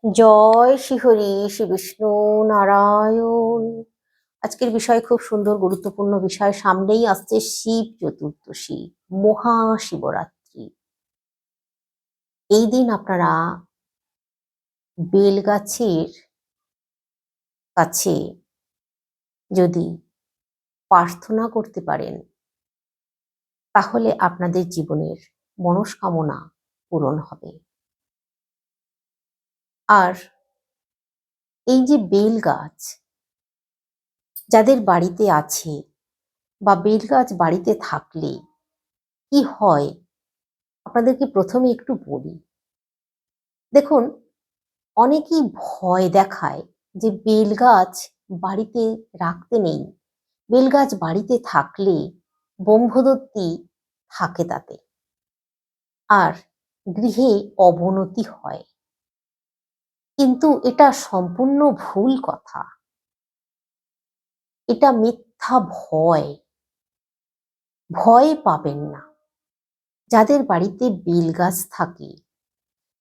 জয় শ্রীহরি শ্রী বিষ্ণু নারায়ণ। আজকের বিষয় খুব সুন্দর, গুরুত্বপূর্ণ বিষয়। সামনেই আসছে শিব চতুর্দশী, মহাশিবরাত্রি। এই দিন আপনারা বেল গাছের কাছে যদি প্রার্থনা করতে পারেন, তাহলে আপনাদের জীবনের মনস্কামনা পূরণ হবে। আর এই যে বেল গাছ যাদের বাড়িতে আছে বা বেল গাছ বাড়িতে থাকলে কি হয়, আপনাদেরকে প্রথমে একটু বলি। দেখুন, অনেকেই ভয় দেখায় যে বেল গাছ বাড়িতে রাখতে নেই, বেল গাছ বাড়িতে থাকলে ব্রহ্মদত্তী থাকে তাতে, আর গৃহে অবনতি হয়। কিন্তু এটা সম্পূর্ণ ভুল কথা, এটা মিথ্যা ভয়। ভয় পাবেন না। যাদের বাড়িতে বেল গাছ থাকে,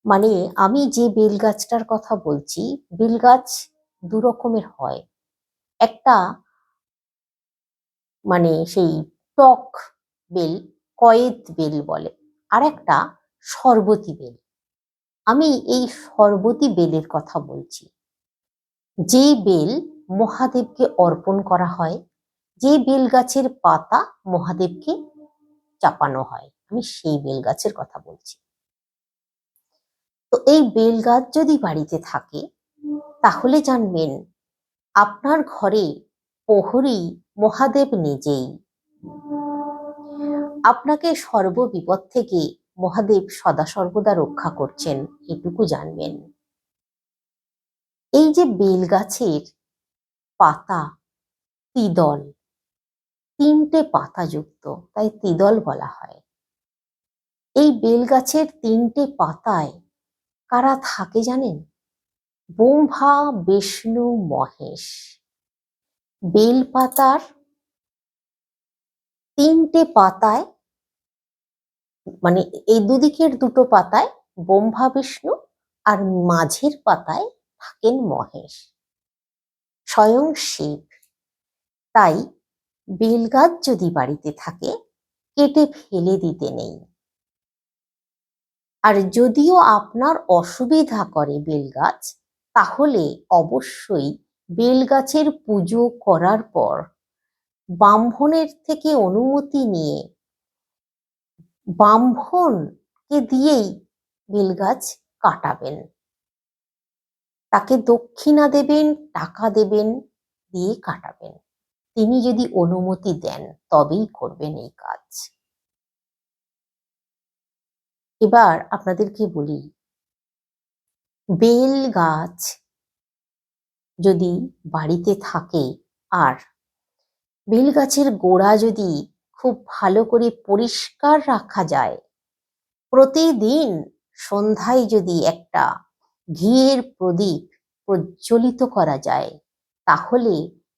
মানে আমি যে বেল গাছটার কথা বলছি, বেল গাছ দু রকমের হয়। একটা মানে সেই টক বেল, কয়েদ বেল বলে, আর একটা শরবতী বেল। আমি এই শরবতী বেলের কথা বলছি, যে বেল মহাদেবকে অর্পণ করা হয়, যে বেল গাছের পাতা মহাদেবকে চাপানো হয়, আমি সেই বেল গাছের কথা বলছি। তো এই বেল গাছ যদি বাড়িতে থাকে, তাহলে জানবেন আপনার ঘরে প্রহরী মহাদেব নিজেই। আপনাকে সর্ববিপদ থেকে মহাদেব সদা সর্বদা রক্ষা করছেন, এটুকু জানবেন। এই যে বেল গাছের পাতা ত্রিদল, তিনটে পাতা যুক্ত, তাই ত্রিদল বলা হয়। এই বেল গাছের তিনটে পাতায় কারা থাকে জানেন? ব্রহ্মা, বিষ্ণু, মহেশ। বেল পাতার তিনটে পাতায়, মানে এই দুদিকের দুটো পাতায় ব্রহ্মা বিষ্ণু, আর মাঝের পাতায় থাকেন মহেশ, স্বয়ং শিব। তাই বেল গাছ যদি বাড়িতে থাকে, কেটে ফেলে দিতে নেই। আর যদিও আপনার অসুবিধা করে বেল গাছ, তাহলে অবশ্যই বেল গাছের পুজো করার পর ব্রাহ্মণের থেকে অনুমতি নিয়ে ব্রাহ্মণকে দিয়েই বেল গাছ কাটাবেন। তাকে দক্ষিণা দেবেন, টাকা দেবেন, দিয়ে কাটাবেন। তিনি যদি অনুমতি দেন তবেই করবেন এই কাজ। এবার আপনাদেরকে বলি, বেল গাছ যদি বাড়িতে থাকে, আর বেল গাছের গোড়া যদি খুব ভালো করে পরিষ্কার রাখা যায়, প্রতিদিন সন্ধ্যায় যদি একটা ঘিয়ের প্রদীপ প্রজ্বলিত করা যায়, তাহলে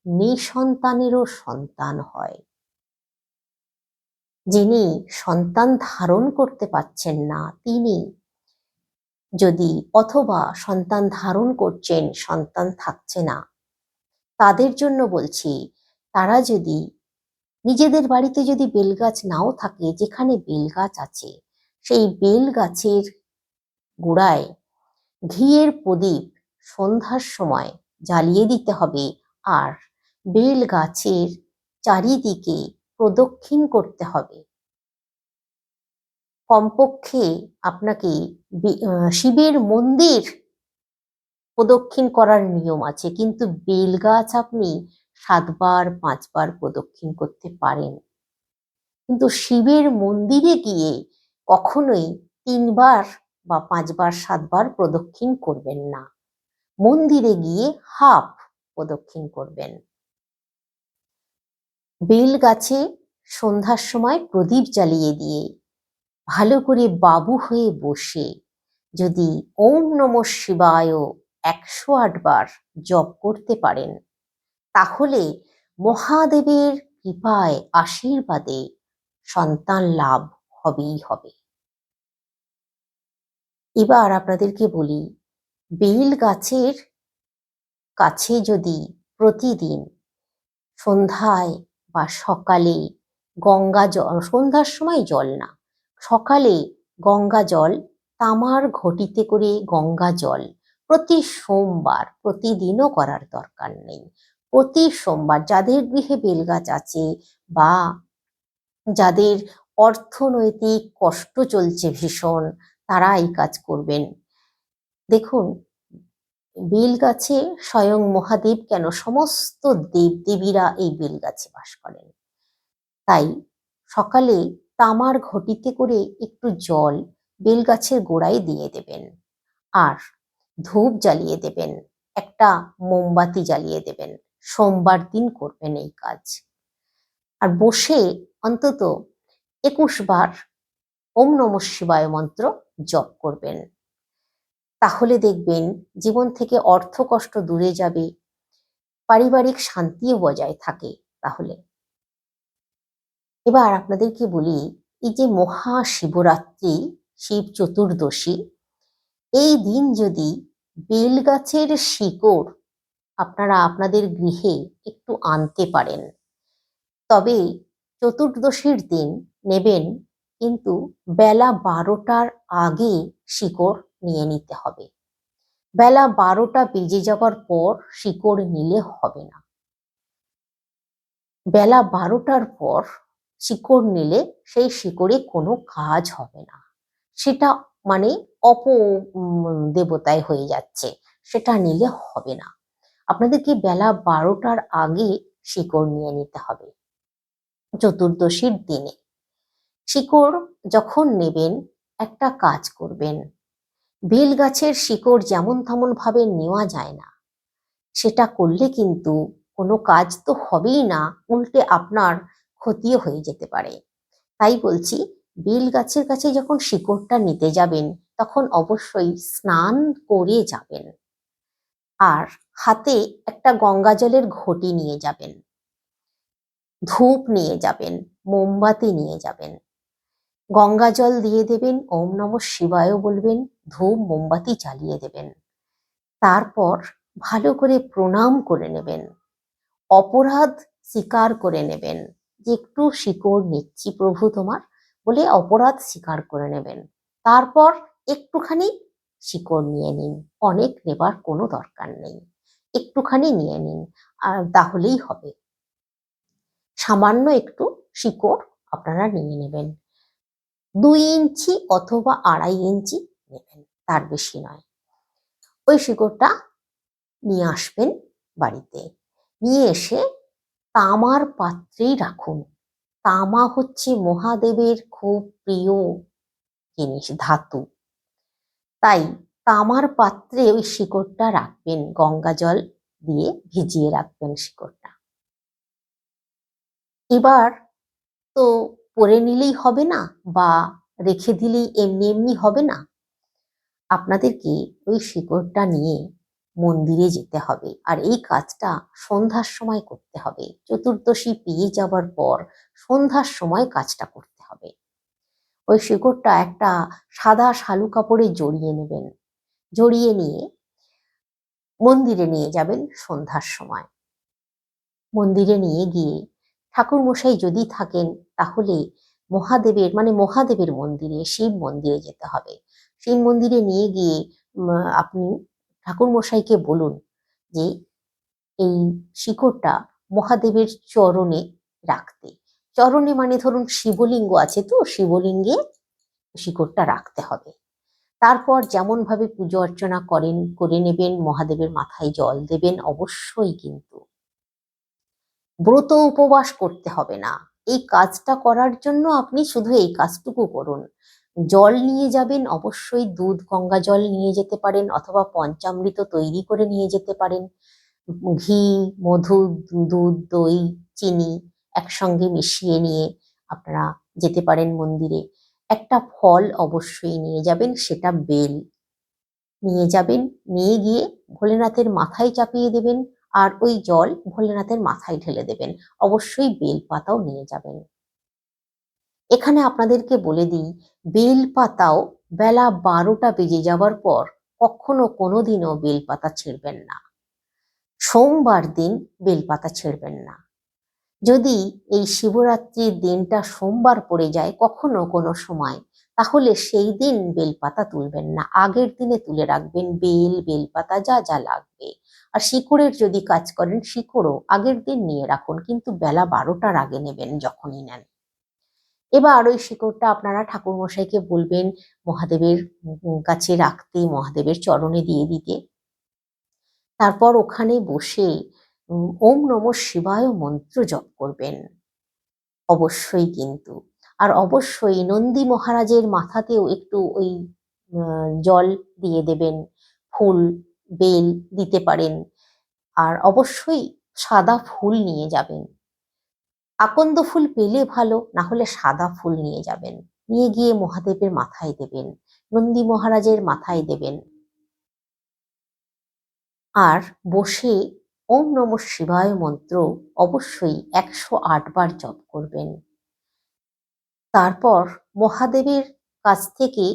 নিঃসন্তানেরও সন্তান হয়। যিনি সন্তান ধারণ করতে পারছেন না, তিনি যদি, অথবা সন্তান ধারণ করছেন সন্তান থাকছে না, তাদের জন্য বলছি, তারা যদি নিজেদের বাড়িতে যদি বেলগাছ নাও থাকে, যেখানে বেলগাছ আছে সেই বেল গাছের গোড়ায় ঘিয়ের প্রদীপ সন্ধ্যার সময় জ্বালিয়ে দিতে হবে, আর বেল গাছের চারিদিকে প্রদক্ষিণ করতে হবে। কমপক্ষে আপনাকে শিবের মন্দির প্রদক্ষিণ করার নিয়ম আছে, কিন্তু বেল গাছ আপনি 7 বার 5 বার প্রদক্ষিণ করতে পারেন। কিন্তু শিবের মন্দিরে গিয়ে কখনোই 3 বার বা 5 বার 7 বার প্রদক্ষিণ করবেন না। মন্দিরে গিয়ে হাফ প্রদক্ষিণ করবেন। বেল গাছে সন্ধ্যার সময় প্রদীপ জ্বালিয়ে দিয়ে ভালো করে বাবু হয়ে বসে যদি ওম নমঃ শিবায় 108 বার জপ করতে পারেন, তাহলে মহাদেবের কৃপায় আশীর্বাদে সন্তান লাভ হবেই হবে। এবার আপনাদেরকে বলি, বেল গাছের কাছে যদি প্রতিদিন সন্ধ্যায় বা সকালে গঙ্গা জল, সন্ধ্যার সময় জল না, সকালে গঙ্গা জল, তামার ঘটিতে করে গঙ্গা জল প্রতি সোমবার, প্রতিদিনও করার দরকার নেই, প্রতি সোমবার যাদের গৃহে বেলগাছ আছে বা যাদের অর্থনৈতিক কষ্ট চলছে ভীষণ, তারা এই কাজ করবেন। দেখুন, বেল গাছে স্বয়ং মহাদেব কেন, সমস্ত দেবদেবীরা এই বেল গাছে বাস করেন। তাই সকালে তামার ঘটিতে করে একটু জল বেল গাছের গোড়ায় দিয়ে দেবেন, আর ধূপ জ্বালিয়ে দেবেন, একটা মোমবাতি জ্বালিয়ে দেবেন। সোমবার দিন করবেন এই কাজ। আর বসে অন্তত 21 বার ওম নমঃ শিবায় মন্ত্র জপ করবেন। তাহলে দেখবেন জীবন থেকে অর্থ কষ্ট দূরে যাবে, পারিবারিক শান্তিও বজায় থাকে। তাহলে এবার আপনাদেরকে বলি, এই যে মহাশিবরাত্রি, শিব চতুর্দশী, এই দিন যদি বেল গাছের শিকড় আপনারা আপনাদের গৃহে একটু আনতে পারেন, তবে চতুর্দশীর দিন নেবেন, কিন্তু বেলা 12টার আগে শিকড় নিয়ে নিতে হবে। বেলা 12টা বেজে যাওয়ার পর শিকড় নিলে হবে না। বেলা 12টার পর শিকড় নিলে সেই শিকড়ে কোনো কাজ হবে না, সেটা মানে দেবতায় হয়ে যাচ্ছে, সেটা নিলে হবে না। আপনাদেরকে বেলা 12টার আগে শিকড় নিয়ে নিতে হবে চতুর্দশীর দিনে। শিকড় যখন নেবেন, একটা কাজ করবেন, বেল গাছের শিকড় যেমন তেমন ভাবে নেওয়া যায় না, সেটা করলে কিন্তু কোনো কাজ তো হবেই না, উল্টে আপনার ক্ষতিও হয়ে যেতে পারে। তাই বলছি, বেল গাছের কাছে যখন শিকড়টা নিতে যাবেন, তখন অবশ্যই স্নান করে যাবেন, আর হাতে একটা গঙ্গা জলের ঘটি নিয়ে যাবেন, ধূপ নিয়ে যাবেন, মোমবাতি নিয়ে যাবেন, গঙ্গা জল দিয়ে দেবেন, ওম নমঃ শিবায় বলবেন, ধূপ মোমবাতি জ্বালিয়ে দেবেন। তারপর ভালো করে প্রণাম করে নেবেন, অপরাধ স্বীকার করে নেবেন, যে একটু শিকড় নিচ্ছি প্রভু তোমার বলে অপরাধ স্বীকার করে নেবেন। তারপর একটুখানি শিকড় নিয়ে নিন, অনেক নেবার কোনো দরকার নেই, একটুখানি নিয়ে নিন, আর তাহলেই হবে। সামান্য একটু শিকড় আপনারা নিয়ে নেবেন, 2 ইঞ্চি অথবা 2.5 ইঞ্চি নেবেন, তার বেশি নয়। ওই শিকড়টা নিয়ে আসবেন বাড়িতে, নিয়ে এসে তামার পাত্রেই রাখুন। তামা হচ্ছে মহাদেবের খুব প্রিয় জিনিস, ধাতু। তাই তামার পাত্রে ওই শিকড়টা রাখবেন, গঙ্গা জল দিয়ে ভিজিয়ে রাখবেন শিকড়টা। এবার তো পরে নিলেই হবে না, বা রেখে দিলেই এমনি এমনি হবে না, আপনাদেরকে ওই শিকড়টা নিয়ে মন্দিরে যেতে হবে, আর এই কাজটা সন্ধ্যার সময় করতে হবে। চতুর্দশী পেয়ে যাবার পর সন্ধ্যার সময় কাজটা করতে হবে। ওই শিকড়টা একটা সাদা শালু কাপড়ে জড়িয়ে নেবেন, জড়িয়ে নিয়ে মন্দিরে নিয়ে যাবেন সন্ধ্যার সময়। মন্দিরে নিয়ে গিয়ে ঠাকুর মশাই যদি থাকেন, তাহলে মহাদেবের মানে মহাদেবের মন্দিরে, শিব মন্দিরে যেতে হবে। শিব মন্দিরে নিয়ে গিয়ে আপনি ঠাকুর মশাইকে বলুন যে এই শিকড়টা মহাদেবের চরণে রাখতে। চরণে মানে ধরুন শিবলিঙ্গ আছে, তো শিবলিঙ্গে শিকড়টা রাখতে হবে। তারপর যেমন ভাবে পুজো অর্চনা করেন করে নেবেন, মহাদেবের মাথায় জল দেবেন অবশ্যই, কিন্তু ব্রত উপবাস করতে হবে না। এই কাজটা করার জন্য আপনি শুধু এই কাজটুকু করুন। জল নিয়ে যাবেন, অবশ্যই দুধ গঙ্গা জল নিয়ে যেতে পারেন, অথবা পঞ্চামৃত তৈরি করে নিয়ে যেতে পারেন। ঘি, মধু, দুধ, দই, চিনি একসঙ্গে মিশিয়ে নিয়ে আপনারা যেতে পারেন মন্দিরে। একটা ফল অবশ্যই নিয়ে যাবেন, সেটা বেল নিয়ে যাবেন, নিয়ে গিয়ে ভোলেনাথের মাথায় চাপিয়ে দেবেন, আর ওই জল ভোলেনাথের মাথায় ঢেলে দেবেন। অবশ্যই বেল পাতাও নিয়ে যাবেন। এখানে আপনাদেরকে বলে দিই, বেল পাতাও বেলা 12টা বেজে যাবার পর কখনো কোনোদিনও বেলপাতা ছিঁড়বেন না। সোমবার দিন বেলপাতা ছিঁড়বেন না। যদি এই শিবরাত্রির দিনটা সোমবার পড়ে যায় কখনো কোনো সময়, তাহলে সেই দিন বেলপাতা তুলবেন না, আগের দিনে তুলে রাখবেন বেলপাতা যা যা লাগবে। আর শিকড়ের যদি কাজ করেন শিকড়ও আগের দিন নিয়ে রাখুন, কিন্তু বেলা 12টার আগে নেবেন যখনই নেন। এবার ওই শিকড়টা আপনারা ঠাকুরমশাইকে বলবেন মহাদেবের কাছে রাখতে, মহাদেবের চরণে দিয়ে দিতে। তারপর ওখানে বসে ওম নমঃ শিবায় মন্ত্র জপ করবেন অবশ্যই কিন্তু। আর অবশ্যই নন্দী মহারাজের মাথাতেও একটু ওই জল দিয়ে দেবেন, ফুল বেল দিতে পারেন। আর অবশ্যই সাদা ফুল নিয়ে যাবেন, আকন্দ ফুল পেলে ভালো, না হলে সাদা ফুল নিয়ে যাবেন, নিয়ে গিয়ে মহাদেবের মাথায় দেবেন, নন্দী মহারাজের মাথায় দেবেন। আর বসে ওম নমঃ শিবায় মন্ত্র অবশ্যই 108 বার জপ করবেন। তারপর মহাদেবের কাছ থেকে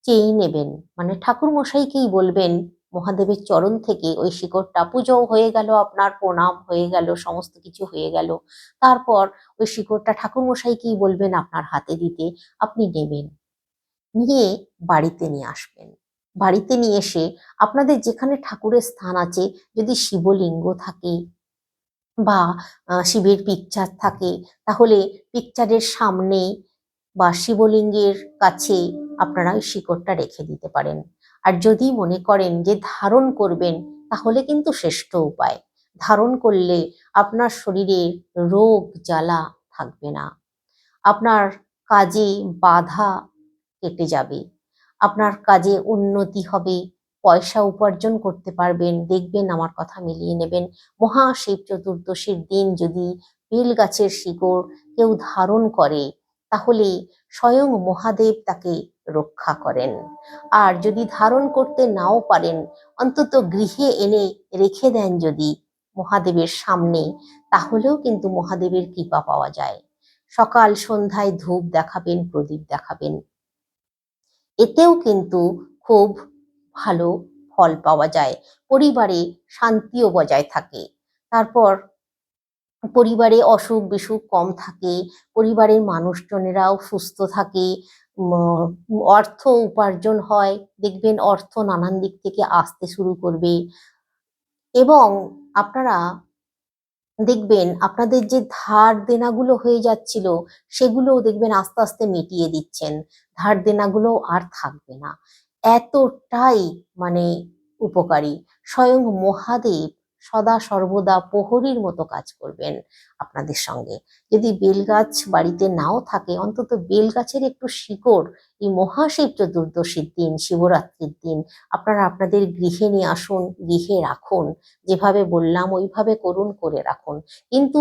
চেয়ে নেবেন, মানে ঠাকুর মশাইকেই বলবেন, মহাদেবের চরণ থেকে ওই শিকড়টা, পুজো হয়ে গেল, আপনার প্রণাম হয়ে গেল, সমস্ত কিছু হয়ে গেল, তারপর ওই শিকড়টা ঠাকুর মশাইকেই বলবেন আপনার হাতে দিতে, আপনি নেবেন, নিয়ে বাড়িতে নিয়ে আসবেন। বাড়িতে নিয়ে এসে আপনাদের যেখানে ঠাকুরের স্থান আছে, যদি শিবলিঙ্গ থাকে বা শিবের পিকচার থাকে, তাহলে পিকচারের সামনে বা শিবলিঙ্গের কাছে আপনারা ওই শিকড়টা রেখে দিতে পারেন। আর যদি মনে করেন যে ধারণ করবেন, তাহলে কিন্তু শ্রেষ্ঠ উপায়। ধারণ করলে আপনার শরীরে রোগ জ্বালা থাকবে না, আপনার কাজে বাধা কেটে যাবে, আপনার কাজে উন্নতি হবে, পয়সা উপার্জন করতে পারবেন। দেখবেন, আমার কথা মিলিয়ে নেবেন, মহাশিব চতুর্দশীর দিন যদি বেল গাছের শিকড় কেউ ধারণ করে, তাহলে স্বয়ং মহাদেব তাকে রক্ষা করেন। আর যদি ধারণ করতে নাও পারেন, অন্তত গৃহে এনে রেখে দেন যদি মহাদেবের সামনে, তাহলেও কিন্তু মহাদেবের কৃপা পাওয়া যায়। সকাল সন্ধ্যায় ধূপ দেখাবেন, প্রদীপ দেখাবেন, এতেও কিন্তু খুব ভালো ফল পাওয়া যায়, পরিবারে শান্তিও বজায় থাকে। তারপর পরিবারে অসুখ বিসুখ কম থাকে, পরিবারের মানুষজনেরাও সুস্থ থাকে, অর্থ উপার্জন হয়, দেখবেন অর্থ নানান দিক থেকে আসতে শুরু করবে। এবং আপনারা দেখবেন আপনাদের যে ধার দেনাগুলো হয়ে যাচ্ছিল, সেগুলোও দেখবেন আস্তে আস্তে মিটিয়ে দিচ্ছেন, ধার দেনাগুলো আর থাকবে না। এতটাই মানে উপকারী, স্বয়ং মহাদেব সদা সর্বদা প্রহরীর মতো কাজ করবেন আপনাদের সঙ্গে। যদি বেলগাছ বাড়িতে নাও থাকে, অন্তত বেলগাছের একটু শিকড় এই মহাশিব চতুর্দশীর দিন, শিবরাত্রির দিন আপনারা আপনাদের গৃহে নিয়ে আসুন, গৃহে রাখুন, যেভাবে বললাম ওইভাবে করুন, করে রাখুন। কিন্তু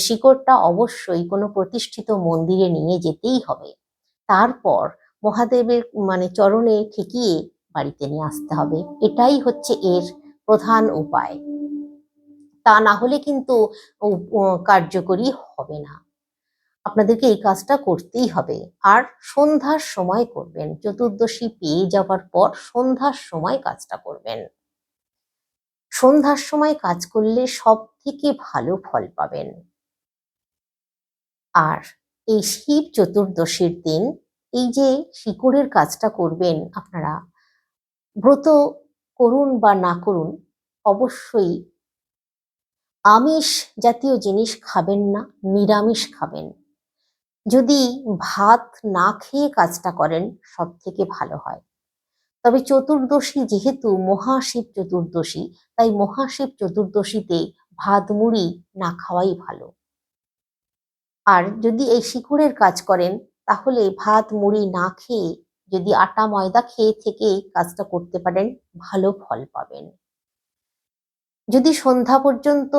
শিকড়টা অবশ্যই কোনো প্রতিষ্ঠিত মন্দিরে নিয়ে যেতেই হবে। তারপর মহাদেবের মানে চরণে ঠেকিয়ে বাড়িতে নিয়ে আসতে হবে। এটাই হচ্ছে এর প্রধান উপায়। তা না হলে কিন্তু কার্যকরী হবে না। আপনাদেরকে এই কাজটা করতেই হবে। আর সন্ধ্যার সময় করবেন, চতুর্দশী পেয়ে যাবার পর সন্ধ্যার সময় কাজটা করবেন। সন্ধ্যার সময় কাজ করলে সব থেকে ভালো ফল পাবেন। আর এই শিব চতুর্দশীর দিন এই যে শিকড়ের কাজটা করবেন, আপনারা ব্রত করুন বা না করুন, অবশ্যই আমিষ জাতীয় জিনিস খাবেন না, নিরামিষ খাবেন। যদি ভাত না খেয়ে কাজটা করেন, সব থেকে ভালো হয়। তবে চতুর্দশী যেহেতু মহাশিব চতুর্দশী, তাই মহাশিব চতুর্দশীতে ভাত মুড়ি না খাওয়াই ভালো। আর যদি এই শিকড়ের কাজ করেন, তাহলে ভাত মুড়ি না খেয়ে যদি আটা ময়দা খেয়ে থেকে কাজটা করতে পারেন, ভালো ফল পাবেন। যদি সন্ধ্যা পর্যন্ত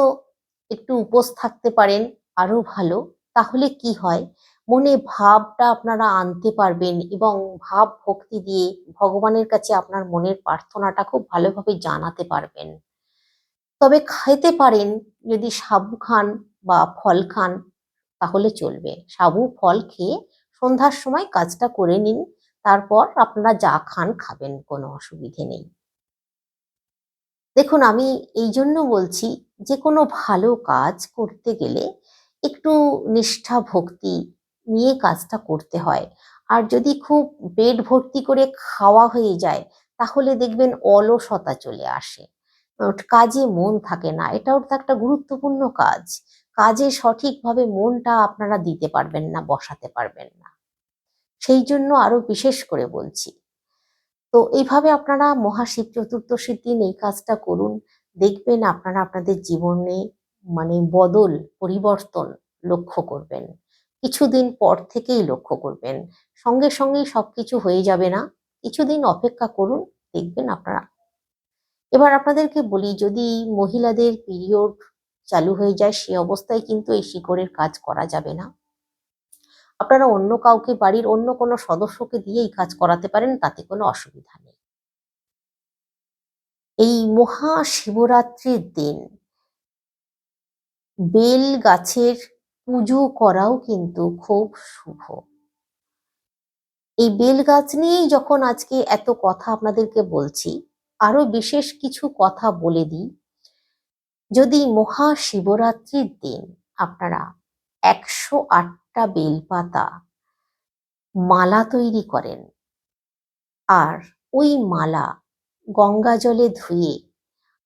একটু উপোস থাকতে পারেন, আরো ভালো। তাহলে কি হয়, মনে ভাবটা আপনারা আনতে পারবেন এবং ভাব ভক্তি দিয়ে ভগবানের কাছে আপনার মনের প্রার্থনাটা খুব ভালোভাবে জানাতে পারবেন। তবে খেতে পারেন, যদি সাবু খান বা ফল খান তাহলে চলবে। সাবু ফল খেয়ে সন্ধ্যার সময় কাজটা করে নিন, তারপর আপনারা যা খান খাবেন, কোনো অসুবিধে নেই। দেখুন, আমি এই জন্য বলছি, যে কোনো ভালো কাজ করতে গেলে একটু নিষ্ঠা ভক্তি নিয়ে কাজটা করতে হয়। আর যদি খুব পেট ভর্তি করে খাওয়া হয়ে যায়, তাহলে দেখবেন অলসতা চলে আসে, কাজে মন থাকে না। এটাও তো একটা গুরুত্বপূর্ণ কাজ। কাজে সঠিকভাবে মনটা আপনারা দিতে পারবেন না, বসাতে পারবেন না। সেই জন্য আরো বিশেষ করে বলছি। তো এইভাবে আপনারা মহাশিব চতুর্দশীর দিন এই কাজটা করুন। দেখবেন আপনারা আপনাদের জীবনে মানে বদল, পরিবর্তন লক্ষ্য করবেন। কিছুদিন পর থেকেই লক্ষ্য করবেন। সঙ্গে সঙ্গেই সবকিছু হয়ে যাবে না। কিছুদিন অপেক্ষা করুন, দেখবেন আপনারা। এবার আপনাদেরকে বলি, যদি মহিলাদের পিরিয়ড চালু হয়ে যায়, সে অবস্থায় কিন্তু এই শিকড়ের কাজ করা যাবে না। আপনারা অন্য কাউকে, বাড়ির অন্য কোনো সদস্যকে দিয়ে এই কাজ করাতে পারেন, তাতে কোনো অসুবিধা নেই। এই মহাশিবরাত্রির দিন বেল গাছের পুজো করাও কিন্তু খুব শুভ। এই বেল গাছ নিয়েই যখন আজকে এত কথা আপনাদেরকে বলছি, আরো বিশেষ কিছু কথা বলে দিই। যদি মহাশিবরাত্রির দিন আপনারা 108টা বেলপাতা মালা তৈরি করেন, আর ওই মালা গঙ্গা জলে ধুয়ে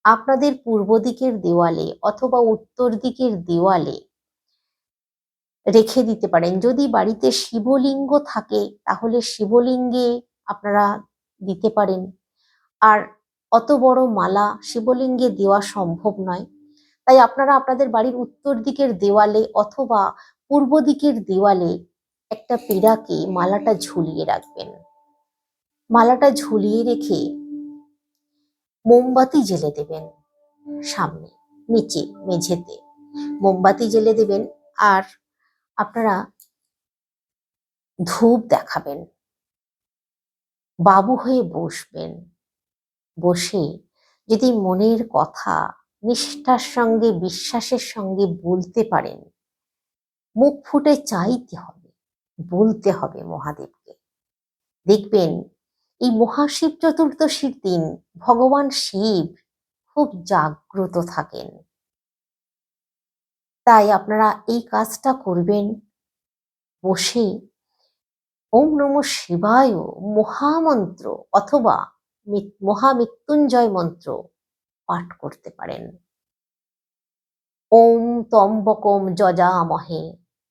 আপনাদের পূর্ব দিকের দেওয়ালে অথবা উত্তর দিকের দেওয়ালে রেখে দিতে পারেন। যদি বাড়িতে শিবলিঙ্গ থাকে, তাহলে শিবলিঙ্গে আপনারা দিতে পারেন। আর অত বড় মালা শিবলিঙ্গে দেওয়া সম্ভব নয়, তাই আপনারা আপনাদের বাড়ির উত্তর দিকের দেওয়ালে অথবা পূর্ব দিকের দেওয়ালে একটা পেড়াকে মালাটা ঝুলিয়ে রাখবেন। মালাটা ঝুলিয়ে রেখে মোমবাতি জ্বেলে দেবেন। সামনে নিচে মেঝেতে মোমবাতি জ্বেলে দেবেন, আর আপনারা ধূপ দেখাবেন। বাবু হয়ে বসবেন। বসে যদি মনের কথা নিষ্ঠার সঙ্গে, বিশ্বাসের সঙ্গে বলতে পারেন, মুখ ফুটে চাইতে হবে, বলতে হবে মহাদেবকে। দেখবেন এই মহাশিব চতুর্দশীর দিন ভগবান শিব খুব জাগ্রত থাকেন। তাই আপনারা এই কাজটা করবেন। বসে ওম নমঃ শিবায় মহামন্ত্র অথবা মহামৃত্যুঞ্জয় মন্ত্র পাঠ করতে পারেন। ওম ত্র্যম্বকম যজামহে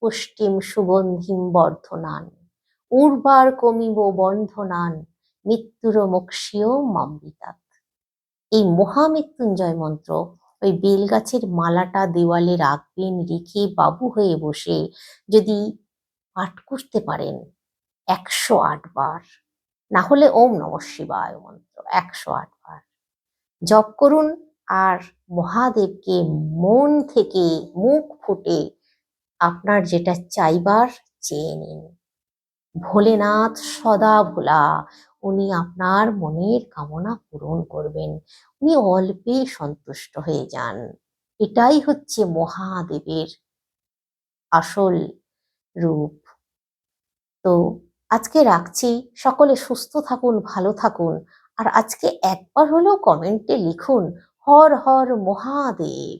পুষ্টিম সুগন্ধিম বর্ধনান উর্বারকমিব বন্ধনান মৃত্যুরমোক্ষীয় মামৃতাৎ। এই মহামৃত্যুঞ্জয় মন্ত্র ওই বেলগাছের মালাটা দেওয়ালে রাখবেন, রেখে বাবু হয়ে বসে যদি পাঠ করতে পারেন 108 বার, না হলে ওম নমঃ শিবায় মন্ত্র 108 বার জপ করুন। আর মহাদেবকে মন থেকে মুখ ফুটে আপনার যেটা চাইবার চেয়ে নিন। ভোলেনাথ সদা ভোলা, উনি আপনার মনের কামনা পূরণ করবেন। উনি অল্পেই সন্তুষ্ট হয়ে যান। এটাই হচ্ছে মহাদেবের আসল রূপ। তো আজকে রাখছি। সকলে সুস্থ থাকুন, ভালো থাকুন। আর আজকে একবার হলেও কমেন্টে লিখুন হর হর মহাদেব।